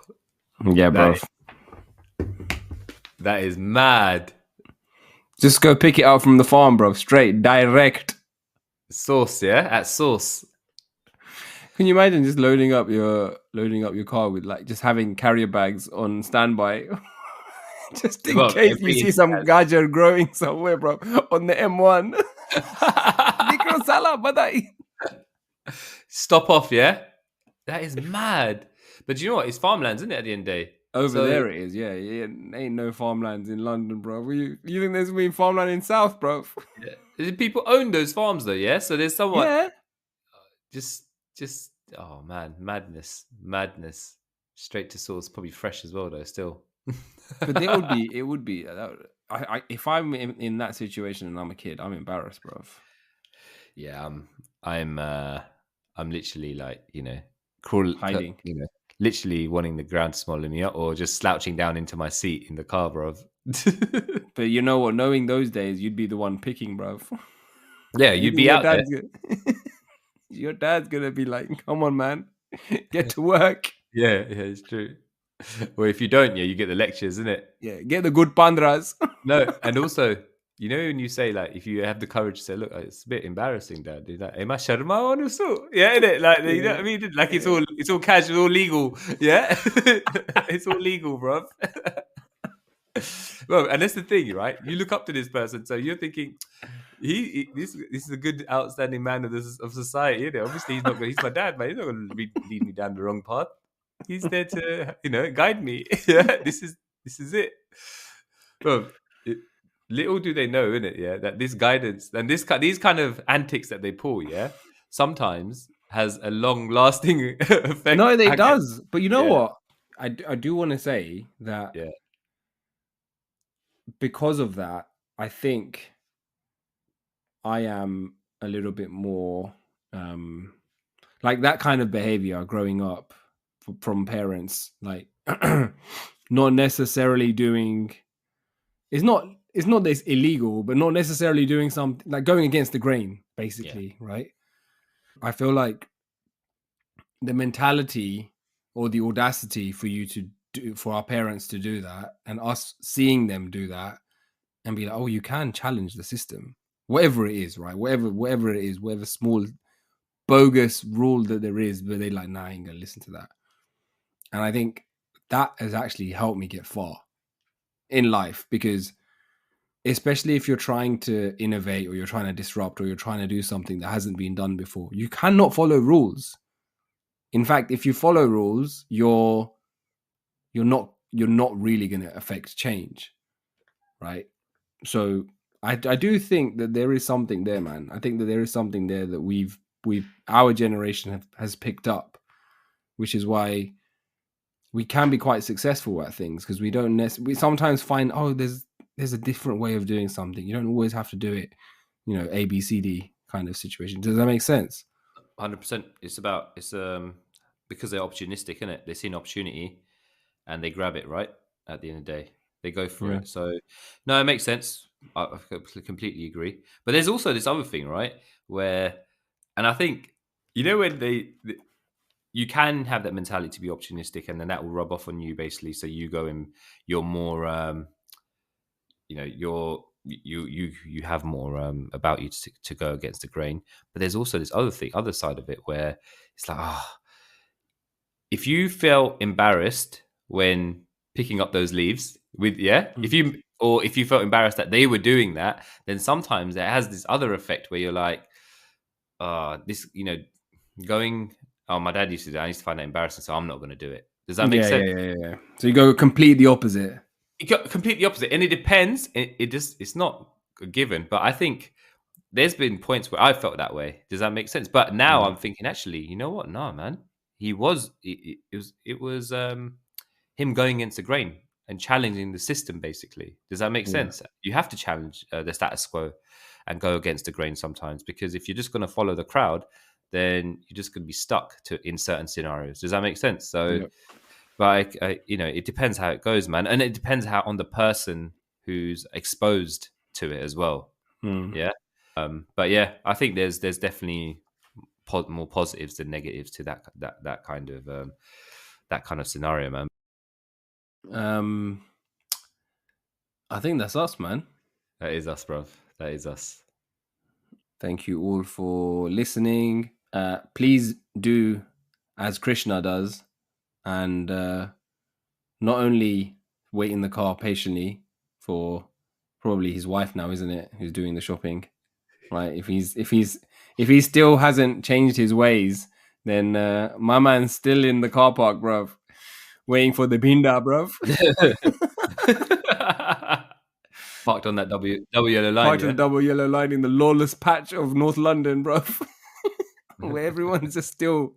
Yeah, bro. that is mad. Just go pick it up from the farm, bro. Straight, direct. Sauce, yeah, at sauce. Can you imagine just loading up your car with like just having carrier bags on standby, just in Bro, case you see some gajar growing somewhere, bro, on the M1. Nikro sala badai. Stop off, yeah. That is mad. But you know what? It's farmlands, isn't it? At the end of the day, Over there it is, yeah. Ain't no farmlands in London, bro. You think there's been farmland in South, bro? Yeah. People own those farms, though. Yeah, so there's someone. Yeah. Just. Oh man, madness. Straight to source, probably fresh as well, though. Still. But it would be. If I'm in that situation and I'm a kid, I'm embarrassed, bro. Yeah, I'm literally like, hiding, literally wanting the ground to swallow me up, or just slouching down into my seat in the car, bro. But you know what? Knowing those days, you'd be the one picking, bruv. Yeah, You you'd think be out there. your dad's gonna be like, "Come on, man, get to work. Yeah, it's true. Or if you don't, you get the lectures, isn't it? Yeah, get the good pandras." No, and also, when you say, like, if you have the courage to say, "Look, it's a bit embarrassing, Dad," you're like, "Am I sharma on also?" Yeah, isn't it? Like, you know what I mean? Like, it's all casual, all legal. Yeah, it's all legal, bro. Well, and that's the thing, right? You look up to this person, so you're thinking, this is a good, outstanding man of society. You know, obviously he's not going. He's my dad, man. He's not going to lead me down the wrong path. He's there to, guide me. Yeah, this is it. Well, little do they know, innit? Yeah, that this guidance and these kind of antics that they pull, yeah, sometimes has a long-lasting effect. No, it does. But you know Yeah. what? I do want to say that Yeah. because of that, I think I am a little bit more like that kind of behavior growing up from parents, like not necessarily doing. It's not that it's illegal, but not necessarily doing something like going against the grain, basically, right? I feel like the mentality or the audacity for you to do, for our parents to do that, and us seeing them do that, and be like, oh, you can challenge the system, whatever it is, right? Whatever it is, whatever small bogus rule that there is, but they like, nah, I ain't gonna listen to that. And I think that has actually helped me get far in life, because especially if you're trying to innovate or you're trying to disrupt or you're trying to do something that hasn't been done before, you cannot follow rules. In fact, if you follow rules, you're not really going to affect change, right? So I do think that there is something there, man. I think that there is something there that we've our generation has picked up, which is why we can be quite successful at things, because we don't we sometimes find, oh, there's a different way of doing something. You don't always have to do it, A, B, C, D kind of situation. Does that make sense? 100%. It's because they're opportunistic, isn't it? They see an opportunity and they grab it, right? At the end of the day, they go for Yeah. it. So, no, it makes sense. I completely agree. But there's also this other thing, right? And I think, when you can have that mentality to be opportunistic, and then that will rub off on you, basically. So you go and you're more, you have more about you to go against the grain. But there's also this other side of it, where it's like, if you felt embarrassed when picking up those leaves if you felt embarrassed that they were doing that, then sometimes it has this other effect where you're like, this, going, oh, my dad used to do that. I used to find that embarrassing, so I'm not going to do it. Does that make sense? Yeah. So you go complete the opposite. It got completely opposite, and it depends. It's not a given, but I think there's been points where I felt that way. Does that make sense? But now I'm thinking, actually, you know what? No, man, it was him going against the grain and challenging the system. Basically, does that make sense? You have to challenge the status quo and go against the grain sometimes, because if you're just going to follow the crowd, then you're just going to be stuck in certain scenarios. Does that make sense? So. But it depends how it goes, man, and it depends on the person who's exposed to it as well. Yeah, but yeah, I think there's definitely more positives than negatives to that kind of scenario, man. I think that's us, man. That is us, bro. That is us. Thank you all for listening. Please do as Krishna does, and not only wait in the car patiently for probably his wife now, isn't it, who's doing the shopping, right? If he still hasn't changed his ways, then my man's still in the car park, bruv, waiting for the binda, bruv. Parked on that double yellow line. Parked on the double yellow line in the lawless patch of North London, bruv, where everyone's just still,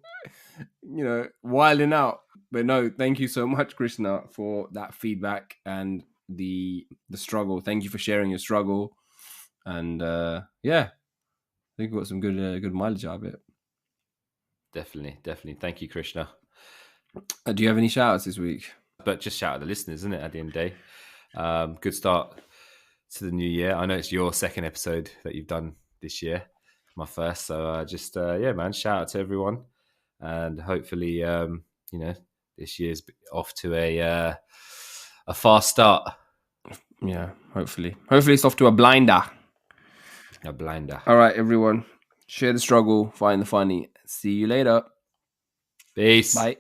wilding out. But no, thank you so much, Krishna, for that feedback and the struggle. Thank you for sharing your struggle, and I think we got some good mileage out of it. Definitely. Thank you, Krishna. Do you have any shout outs this week? But just shout out the listeners, isn't it? At the end of the day, good start to the new year. I know it's your second episode that you've done this year, my first. So yeah, man, shout out to everyone, and hopefully, this year's off to a fast start. Yeah, hopefully it's off to a blinder. A blinder. All right, everyone, share the struggle, find the funny. See you later. Peace. Bye.